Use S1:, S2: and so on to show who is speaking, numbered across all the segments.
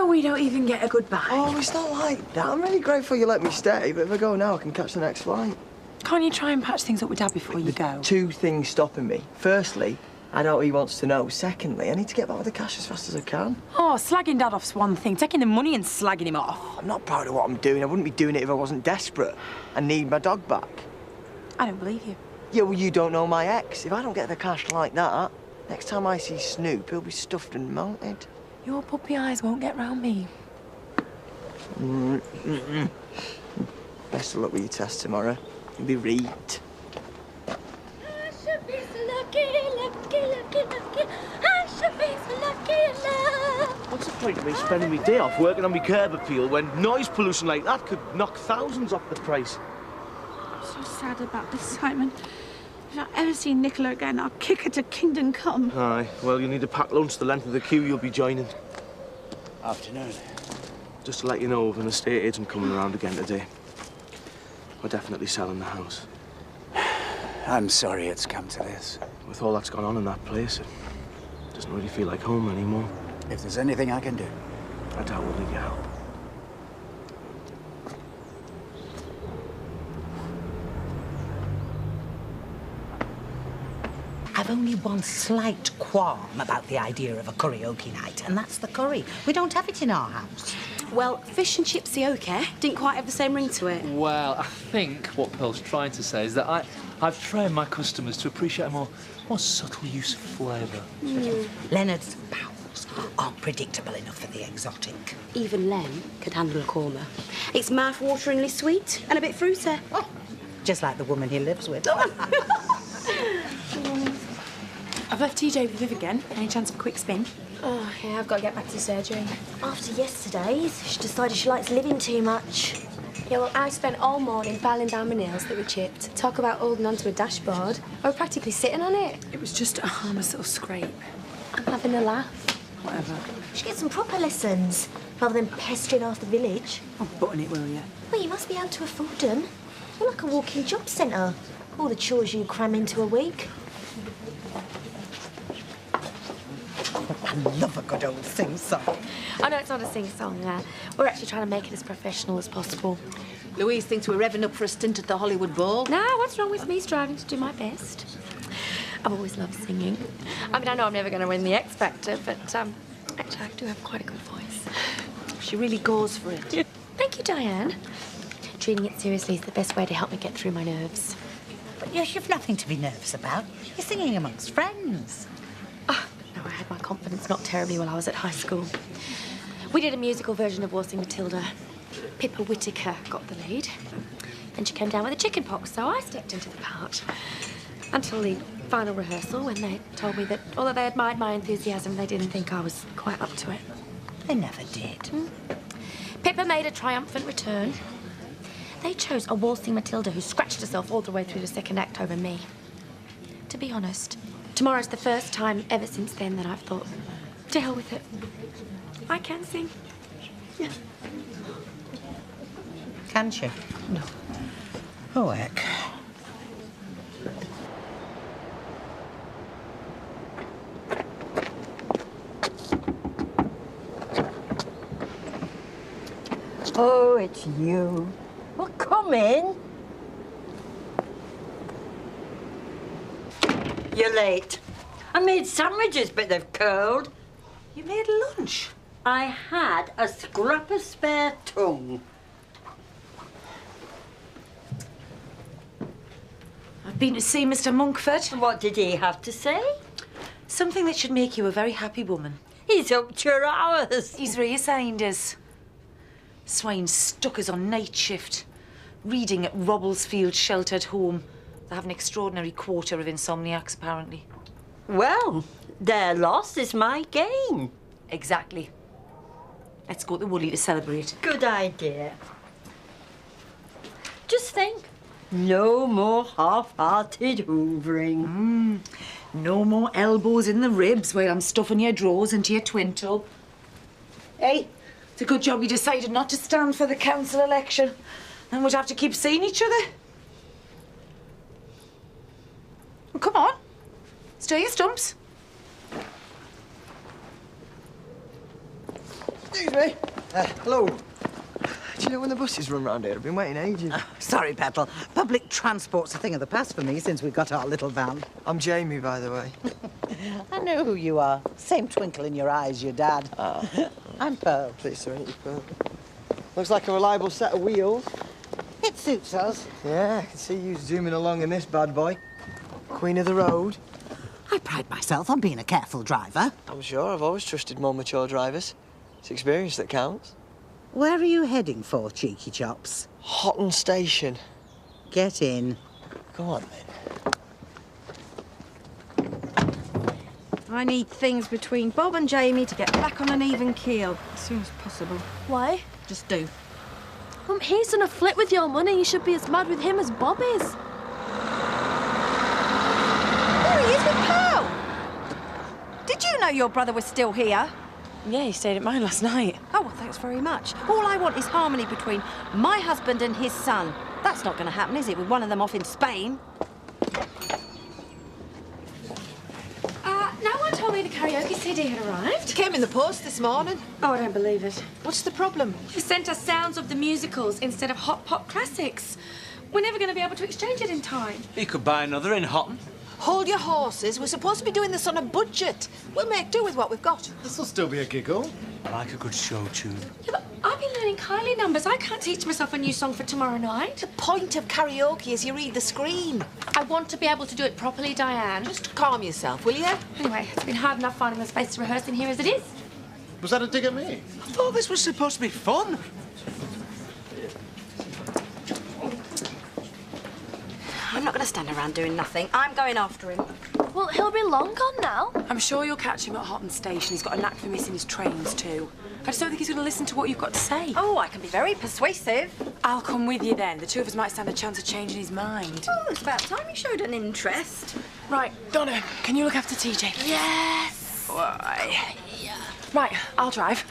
S1: we don't even get a goodbye.
S2: Oh, it's not like that. I'm really grateful you let me stay, but if I go now, I can catch the next flight.
S1: Can't you try and patch things up with Dad before you go?
S2: Two things stopping me. Firstly, I doubt he wants to know. Secondly, I need to get back with the cash as fast as I can.
S1: Oh, slagging Dad off's one thing. Taking the money and slagging him off.
S2: I'm not proud of what I'm doing. I wouldn't be doing it if I wasn't desperate. I need my dog back.
S1: I don't believe you.
S2: Yeah, well, you don't know my ex. If I don't get the cash like that, next time I see Snoop, he'll be stuffed and mounted.
S1: Your puppy eyes won't get round me.
S2: Best of luck with your test tomorrow. You'll be reet.
S3: I should be so lucky, lucky, lucky, lucky. I should be so lucky in love.
S4: What's the point of me spending my day off working on my curb appeal when noise pollution like that could knock thousands off the price?
S5: I'm so sad about this, Simon. If I ever see Nicola again, I'll kick her to kingdom come.
S4: Aye, well, you'll need to pack lunch the length of the queue you'll be joining.
S6: Afternoon.
S4: Just to let you know of an estate agent coming around again today. We're definitely selling the house.
S6: I'm sorry it's come to this.
S4: With all that's gone on in that place, it doesn't really feel like home anymore.
S6: If there's anything I can do.
S4: I doubt we'll need your help.
S7: I've only one slight qualm about the idea of a karaoke night, and that's the curry. We don't have it in our house.
S8: Well, fish and chips are okay. Didn't quite have the same ring to it.
S9: Well, I think what Pearl's trying to say is that I've trained my customers to appreciate a more subtle use of flavour.
S7: Leonard's bowels aren't predictable enough for the exotic.
S8: Even Len could handle a korma. It's mouth-wateringly sweet and a bit fruity.
S7: Oh, just like the woman he lives with.
S1: I've left TJ with Viv again. Any chance of a quick spin?
S8: Oh, yeah, I've got to get back to surgery.
S3: After yesterday's, she decided she likes living too much.
S10: Yeah, well, I spent all morning filing down my nails that were chipped. Talk about holding onto a dashboard. I was practically sitting on it.
S1: It was just a harmless little scrape.
S10: I'm having a laugh.
S1: Whatever.
S3: She gets some proper lessons, rather than pestering half the village.
S1: I'll button it, will you?
S3: Well, you must be able to afford them. You're like a walking job centre. All the chores you cram into a week.
S7: I love a good old sing-song.
S10: I know it's not a sing-song. We're actually trying to make it as professional as possible.
S11: Louise thinks we're revving up for a stint at the Hollywood Bowl.
S10: No, what's wrong with me striving to do my best? I've always loved singing. I mean, I know I'm never going to win the X Factor, but actually, I do have quite a good voice.
S11: She really goes for it.
S10: Yeah. Thank you, Diane. Treating it seriously is the best way to help me get through my nerves.
S7: But you've nothing to be nervous about. You're singing amongst friends.
S10: No, I had my confidence not terribly while I was at high school. We did a musical version of Waltzing Matilda. Pippa Whittaker got the lead. Then she came down with a chicken pox, so I stepped into the part. Until the final rehearsal, when they told me that although they admired my enthusiasm, they didn't think I was quite up to it.
S7: They never did.
S10: Pippa made a triumphant return. They chose a Waltzing Matilda who scratched herself all the way through the second act over me. To be honest, tomorrow's the first time ever since then that I've thought, to hell with it. I can sing. Yeah.
S7: Can she?
S10: No.
S7: Oh, heck.
S12: Oh, it's you. Well, come in. You're late. I made sandwiches, but they've curled.
S7: You made lunch?
S12: I had a scrap of spare tongue.
S7: I've been to see Mr. Monkford.
S12: What did he have to say?
S7: Something that should make you a very happy woman.
S12: He's up to your hours.
S7: He's reassigned us. Swine's stuck us on night shift. Reading at Robblesfield Sheltered Home. They have an extraordinary quota of insomniacs, apparently.
S12: Well, their loss is my gain.
S7: Exactly. Let's go to Woolly to celebrate.
S12: Good idea. Just think, no more half-hearted hoovering.
S7: No more elbows in the ribs while I'm stuffing your drawers into your twin tub. Hey, it's a good job we decided not to stand for the council election. Then we'd have to keep seeing each other. Well, come on. Stir your stumps.
S2: Excuse me. Hello. Do you know when the buses run round here? I've been waiting ages.
S13: Sorry, Petal. Public transport's a thing of the past for me since we got our little van.
S2: I'm Jamie, by the way.
S13: I know who you are. Same twinkle in your eyes, your dad. I'm Pearl.
S2: Pleased to meet you, Pearl. Looks like a reliable set of wheels.
S13: It suits us.
S2: Yeah, I can see you zooming along in this bad boy. Queen of the road.
S13: I pride myself on being a careful driver.
S2: I'm sure. I've always trusted more mature drivers. It's experience that counts.
S13: Where are you heading for, cheeky chops?
S2: Hotton Station.
S13: Get in.
S2: Go on, then.
S14: I need things between Bob and Jamie to get back on an even keel as soon as possible.
S10: Why?
S14: Just do.
S10: He's done a flip with your money. You should be as mad with him as Bob is.
S14: There he is with Pearl. Did you know your brother was still here?
S1: Yeah, he stayed at mine last night.
S14: Oh, well, thanks very much. All I want is harmony between my husband and his son. That's not going to happen, is it, with one of them off in Spain?
S10: No one told me the karaoke CD had arrived.
S11: It came in the post this morning.
S10: Oh, I don't believe it.
S11: What's the problem?
S10: You sent us sounds of the musicals instead of hot pop classics. We're never going to be able to exchange it in time.
S9: You could buy another in Hotton.
S11: Hold your horses. We're supposed to be doing this on a budget. We'll make do with what we've got.
S15: This'll still be a giggle.
S9: I like a good show tune.
S10: Yeah, but I've been learning Kylie numbers. I can't teach myself a new song for tomorrow night.
S11: The point of karaoke is you read the screen.
S10: I want to be able to do it properly, Diane.
S11: Just calm yourself, will you?
S10: Anyway, it's been hard enough finding the space to rehearse in here as it is.
S15: Was that a dig at me?
S9: I thought this was supposed to be fun.
S14: I'm not going to stand around doing nothing. I'm going after him.
S10: Well, he'll be long gone now.
S1: I'm sure you'll catch him at Hotton Station. He's got a knack for missing his trains, too. I just don't think he's going to listen to what you've got to say.
S14: Oh, I can be very persuasive.
S1: I'll come with you then. The two of us might stand a chance of changing his mind.
S14: Oh, it's about time you showed an interest.
S1: Right, Donna, can you look after TJ?
S14: Yes.
S1: Why? Right, I'll drive.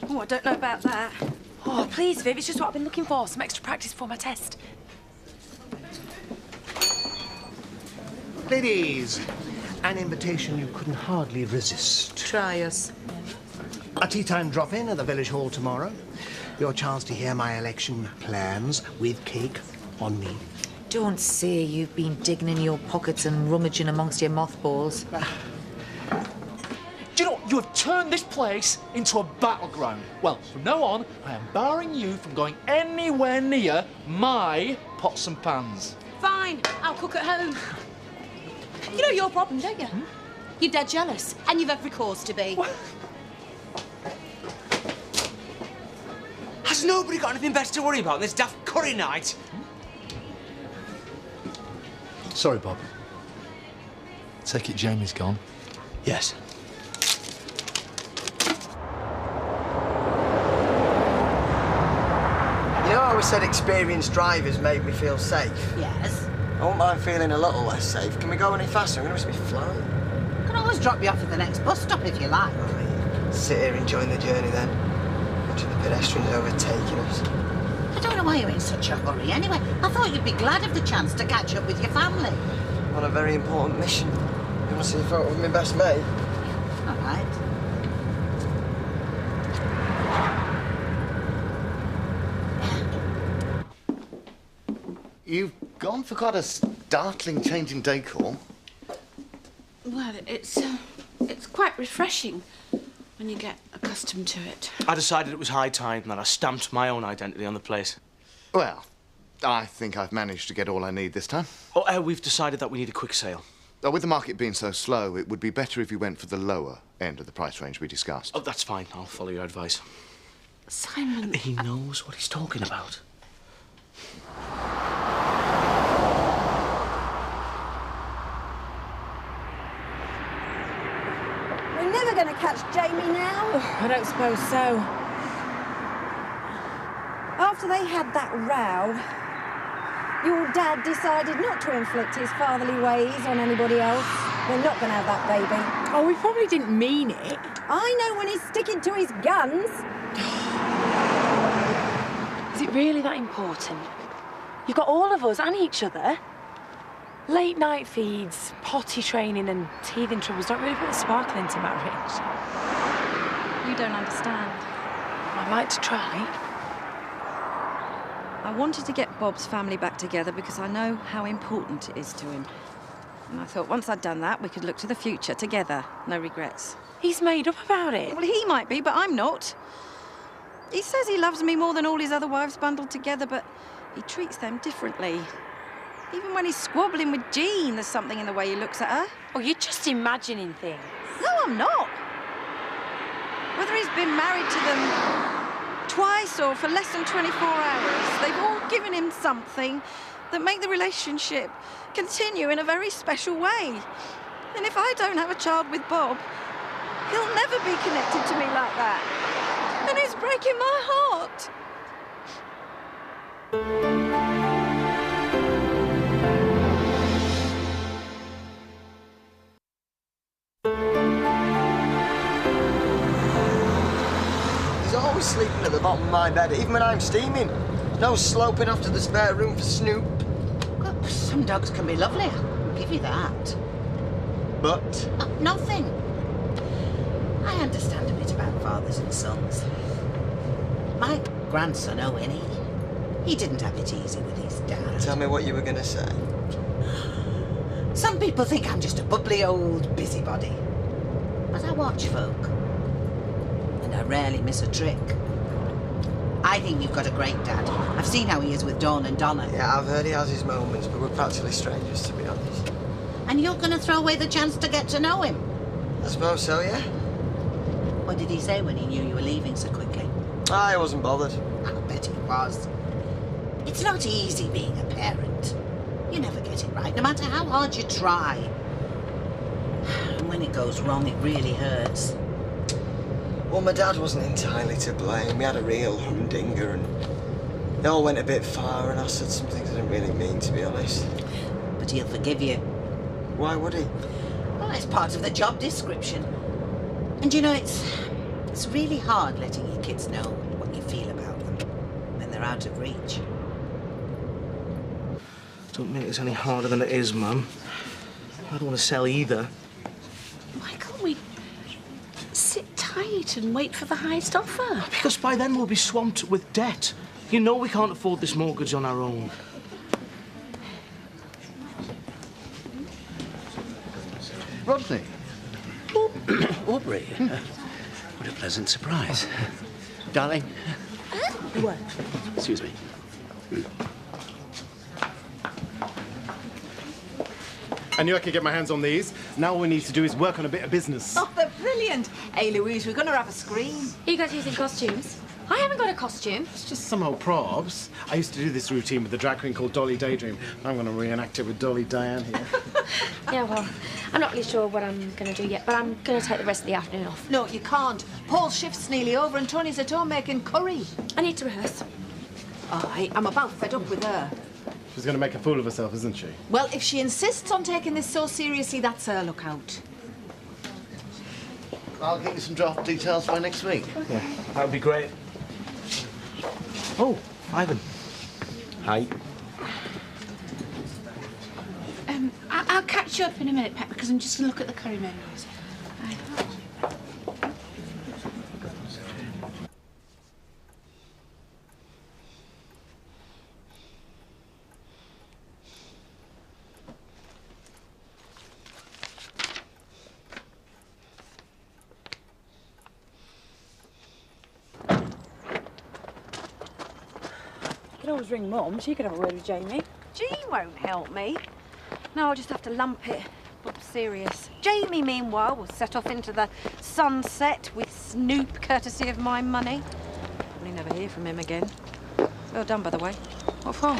S14: Oh, I don't know about that.
S1: Oh, please, Viv, it's just what I've been looking for. Some extra practice for my test.
S15: Ladies, an invitation you couldn't hardly resist.
S7: Try us.
S15: A tea-time drop-in at the village hall tomorrow. Your chance to hear my election plans with cake on me.
S7: Don't say you've been digging in your pockets and rummaging amongst your mothballs.
S9: Do you know what? You have turned this place into a battleground. Well, from now on, I am barring you from going anywhere near my pots and pans.
S8: Fine, I'll cook at home. You know your problem, don't you? You're dead jealous, and you've every cause to be.
S9: Has nobody got anything better to worry about this daft curry night?
S15: Sorry, Bob.
S9: Take it Jamie's gone.
S15: Yes.
S2: You know, I always said experienced drivers made me feel safe.
S13: Yes.
S2: I won't mind feeling a little less safe. Can we go any faster? I'm going to miss me flying.
S13: I can always drop you off at the next bus stop if you like.
S2: Sit here enjoying the journey then. Watching the pedestrians overtaking us.
S13: I don't know why you're in such a hurry anyway. I thought you'd be glad of the chance to catch up with your family.
S2: On a very important mission. You want to see a photo of my best mate?
S13: All right.
S15: You've gone for quite a startling change in decor.
S5: Well, it's quite refreshing when you get accustomed to it.
S4: I decided it was high time and that I stamped my own identity on the place.
S15: Well, I think I've managed to get all I need this time.
S4: Oh, we've decided that we need a quick sale.
S15: With the market being so slow, it would be better if you went for the lower end of the price range we discussed.
S4: Oh, that's fine. I'll follow your advice.
S5: Simon...
S4: He knows what he's talking about.
S12: We're never going to catch Jamie now.
S1: I don't suppose so.
S12: After they had that row, your dad decided not to inflict his fatherly ways on anybody else. They're not going to have that baby.
S1: Oh, we probably didn't mean it.
S12: I know when he's sticking to his guns.
S1: Is it really that important? You've got all of us and each other. Late night feeds, potty training and teething troubles don't really put the sparkle into marriage.
S14: You don't understand.
S1: I'd like to try.
S14: I wanted to get Bob's family back together because I know how important it is to him. And I thought once I'd done that, we could look to the future together. No regrets.
S1: He's made up about it.
S14: Well, he might be, but I'm not. He says he loves me more than all his other wives bundled together, but he treats them differently. Even when he's squabbling with Jean, there's something in the way he looks at her.
S1: Oh, you're just imagining things.
S14: No, I'm not. Whether he's been married to them twice or for less than 24 hours, they've all given him something that make the relationship continue in a very special way. And if I don't have a child with Bob, he'll never be connected to me like that. And it's breaking my heart.
S2: He's always sleeping at the bottom of my bed, even when I'm steaming. No sloping off to the spare room for Snoop.
S13: Look, some dogs can be lovely. I'll give you that.
S2: But?
S13: Nothing. I understand a bit about fathers and sons. My grandson, Owen, he didn't have it easy with his dad.
S2: Tell me what you were going to say.
S13: Some people think I'm just a bubbly old busybody. But I watch folk. And I rarely miss a trick. I think you've got a great dad. I've seen how he is with Dawn and Donna.
S2: Yeah, I've heard he has his moments, but we're practically strangers, to be honest.
S13: And you're going to throw away the chance to get to know him?
S2: I suppose so, yeah.
S13: What did he say when he knew you were leaving so quickly?
S2: I wasn't bothered.
S13: I bet he was. It's not easy being a parent. You never get it right, no matter how hard you try. And when it goes wrong, it really hurts.
S2: Well, my dad wasn't entirely to blame. We had a real humdinger and it all went a bit far and I said some things I didn't really mean, to be honest.
S13: But he'll forgive you.
S2: Why would he?
S13: Well, it's part of the job description. And you know, it's really hard letting your kids know what you feel about them when they're out of reach.
S4: Don't make this any harder than it is, Mum. I don't want to sell either.
S5: Why can't we sit tight and wait for the highest offer?
S4: Because by then we'll be swamped with debt. You know we can't afford this mortgage on our own.
S6: Rodney. Aubrey. What a pleasant surprise. Darling.
S5: What?
S6: Excuse me.
S16: I knew I could get my hands on these. Now all we need to do is work on a bit of business.
S11: Oh, they're brilliant. Hey, Louise, we're going to have a scream.
S10: Are you guys using costumes? I haven't got a costume.
S16: It's just some old props. I used to do this routine with a drag queen called Dolly Daydream. I'm going to reenact it with Dolly Diane here.
S10: Yeah, well, I'm not really sure what I'm going to do yet, but I'm going to take the rest of the afternoon off.
S11: No, you can't. Paul's shift's nearly over and Tony's at home making curry.
S10: I need to rehearse.
S11: Oh, I'm about fed up with her.
S16: She's going to make a fool of herself, isn't she?
S11: Well, if she insists on taking this so seriously, that's her lookout.
S6: I'll get you some draft details by next week.
S4: Yeah, that would be great. Oh, Ivan. Hi.
S5: I'll catch you up in a minute, Pep, because I'm just going to look at the curry menus.
S7: You could always ring Mum. She could have a word with Jamie.
S14: Jean won't help me. No, I'll just have to lump it. Bob's serious. Jamie, meanwhile, will set off into the sunset with Snoop, courtesy of my money. Probably never hear from him again. Well done, by the way. What for?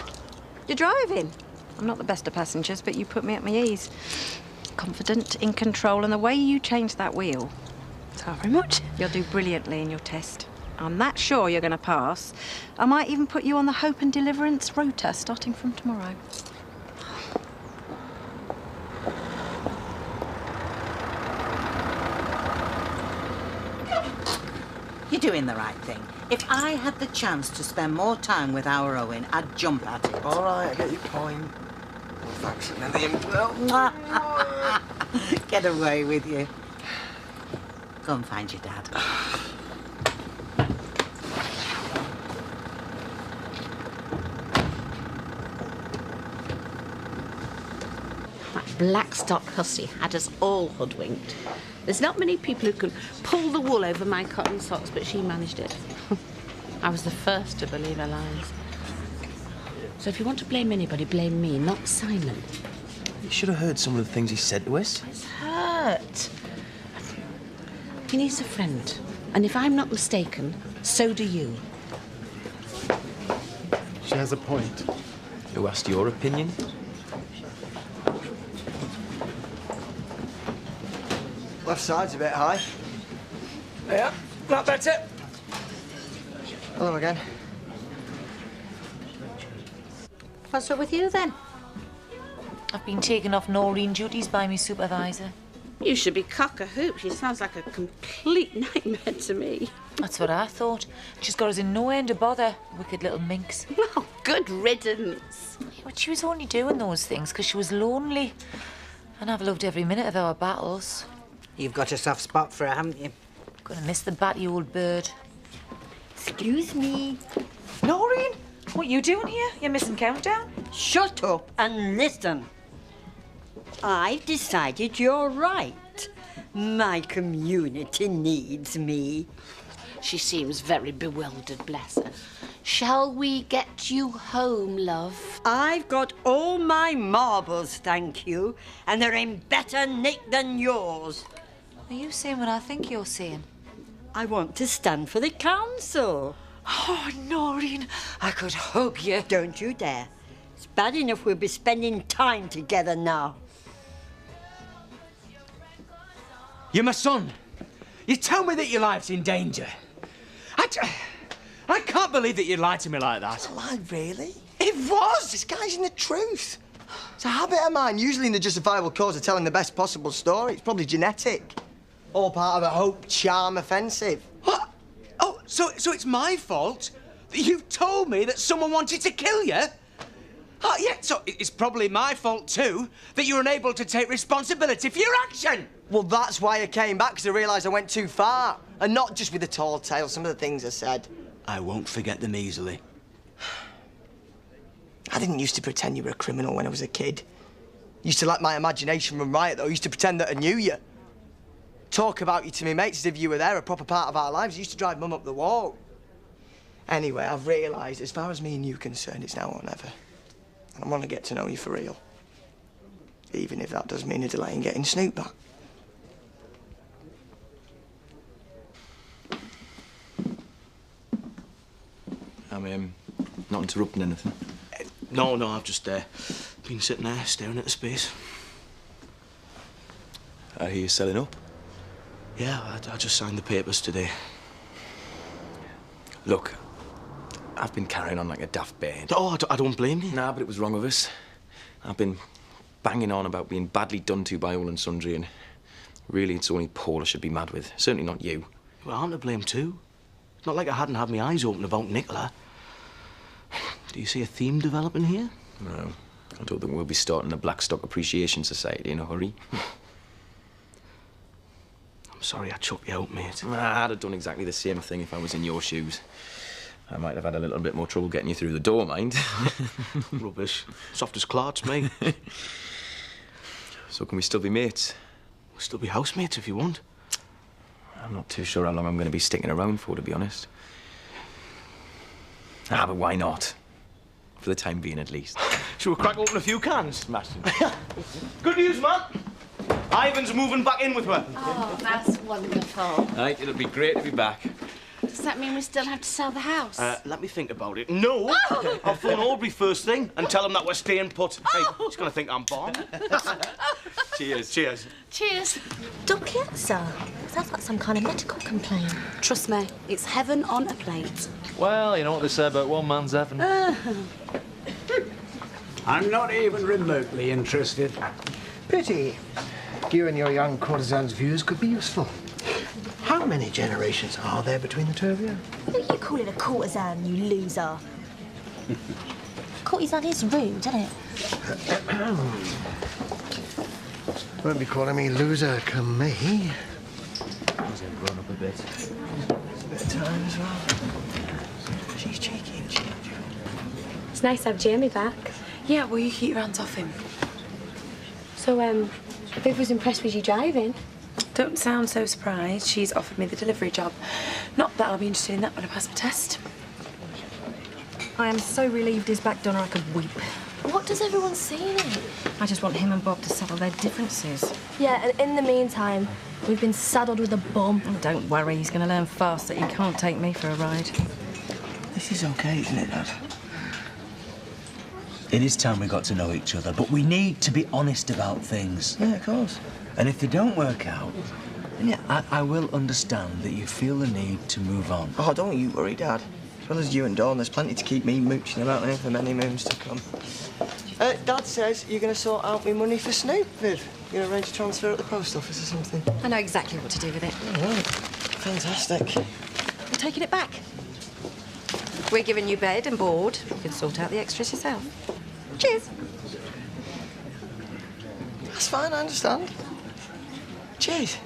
S14: You're driving. I'm not the best of passengers, but you put me at my ease. Confident, in control, and the way you change that wheel.
S1: Thank you very much.
S14: You'll do brilliantly in your test. I'm that sure you're going to pass. I might even put you on the Hope and Deliverance rota starting from tomorrow.
S13: You're doing the right thing. If I had the chance to spend more time with our Owen, I'd jump at it.
S2: All right, I get your point. Thanks a million.
S13: Get away with you. Go and find your dad.
S5: Blackstock hussy had us all hoodwinked. There's not many people who can pull the wool over my cotton socks, but she managed it. I was the first to believe her lies. So if you want to blame anybody, blame me, not Simon.
S4: You should have heard some of the things he said to us.
S5: It's hurt. He needs a friend. And if I'm not mistaken, so do you.
S16: She has a point.
S4: Who asked your opinion?
S2: Left side's a bit high.
S17: Yeah, not better.
S2: Hello again.
S11: What's up with you then?
S7: I've been taken off Noreen duties by my supervisor.
S5: You should be cock-a-hoop. She sounds like a complete nightmare to me.
S7: That's what I thought. She's got us in no end of bother, wicked little minx.
S5: Well, good riddance.
S7: But she was only doing those things because she was lonely. And I've loved every minute of our battles.
S11: You've got a soft spot for her, haven't you?
S7: Gonna miss the batty old bird.
S11: Excuse me.
S7: Noreen, what you doing here? You're missing countdown?
S11: Shut up and listen. I've decided you're right. My community needs me.
S5: She seems very bewildered, bless her. Shall we get you home, love?
S11: I've got all my marbles, thank you, and they're in better nick than yours.
S7: Are you saying what I think you're saying?
S11: I want to stand for the council.
S7: Oh, Noreen, I could hug you.
S11: Don't you dare. It's bad enough we'll be spending time together now.
S17: You're my son. You tell me that your life's in danger. I can't believe that you lied to me like that.
S2: It's a lie, really?
S17: It was!
S2: Disguising the truth. It's a habit of mine, usually in the justifiable cause of telling the best possible story. It's probably genetic. All part of a hope, charm offensive.
S17: What? Oh, so it's my fault that you told me that someone wanted to kill you? Oh, yeah, so it's probably my fault, too, that you're unable to take responsibility for your action.
S2: Well, that's why I came back, because I realised I went too far. And not just with the tall tale, some of the things I said.
S17: I won't forget them easily.
S2: I didn't used to pretend you were a criminal when I was a kid. Used to let my imagination run riot, though. Used to pretend that I knew you. Talk about you to me mates as if you were there, a proper part of our lives. Used to drive Mum up the wall. Anyway, I've realised, as far as me and you are concerned, it's now or never. And I want to get to know you for real. Even if that does mean a delay in getting Snoop back.
S4: I'm not interrupting anything.
S17: No, I've just been sitting there staring at the space.
S4: I hear you selling up.
S17: Yeah, I just signed the papers today.
S4: Look, I've been carrying on like a daft bird.
S17: Oh, I don't blame you.
S4: Nah, but it was wrong of us. I've been banging on about being badly done to by all and sundry, and really it's only Paul I should be mad with. Certainly not you.
S17: Well, I'm to blame too. It's not like I hadn't had my eyes open about Nicola. Do you see a theme developing here?
S4: No, I don't think we'll be starting a Blackstock Appreciation Society in a hurry.
S17: I'm sorry I chucked you out, mate.
S4: I'd have done exactly the same thing if I was in your shoes. I might have had a little bit more trouble getting you through the door, mind.
S17: Rubbish. Soft as clarts, mate.
S4: So can we still be mates?
S17: We'll still be housemates if you want.
S4: I'm not too sure how long I'm going to be sticking around for, to be honest. Ah, but why not? For the time being, at least.
S17: Shall we crack open a few cans? Smashing. Good news, man. Ivan's moving back in with her.
S5: Oh, that's wonderful.
S4: Right, it'll be great to be back.
S5: Does that mean we still have to sell the house?
S17: Let me think about it. No! Oh. I'll phone Aubrey first thing and tell him that we're staying put. Hey, he's going to think I'm born. Cheers. Cheers.
S5: Cheers.
S10: Don't get so. Sounds like some kind of medical complaint.
S8: Trust me, it's heaven on a plate.
S9: Well, you know what they say about one man's heaven.
S15: I'm not even remotely interested. Pity. You and your young courtesan's views could be useful. How many generations are there between the two of you?
S10: What are you calling a courtesan, you loser? Courtesan is rude, isn't it?
S15: Won't be calling me loser, come me.
S9: He's grown up a bit.
S2: There's a bit of time as well. She's cheeky, isn't she?
S10: It's nice to have Jamie back.
S1: Yeah, will you keep your hands off him?
S10: So, Viv was impressed with you driving.
S1: Don't sound so surprised. She's offered me the delivery job. Not that I'll be interested in that when I pass my test.
S14: I am so relieved he's back, Donna, I could weep.
S10: What does everyone see in it?
S14: I just want him and Bob to settle their differences.
S10: Yeah, and in the meantime, we've been saddled with a bum.
S14: Oh, don't worry, he's going to learn fast that he can't take me for a ride.
S2: This is okay, isn't it, Dad?
S18: It is time we got to know each other, but we need to be honest about things.
S2: Yeah, of course.
S18: And if they don't work out, then yeah, I will understand that you feel the need to move on.
S2: Oh, don't you worry, Dad. As well as you and Dawn, there's plenty to keep me mooching about here for many moons to come. Dad says you're going to sort out me money for Snoop, Viv. You're going to arrange a transfer at the post office or something.
S14: I know exactly what to do with it.
S2: All right. Fantastic.
S14: We're taking it back. We're giving you bed and board. You can sort out the extras yourself. Cheers.
S2: That's fine, I understand. Cheers.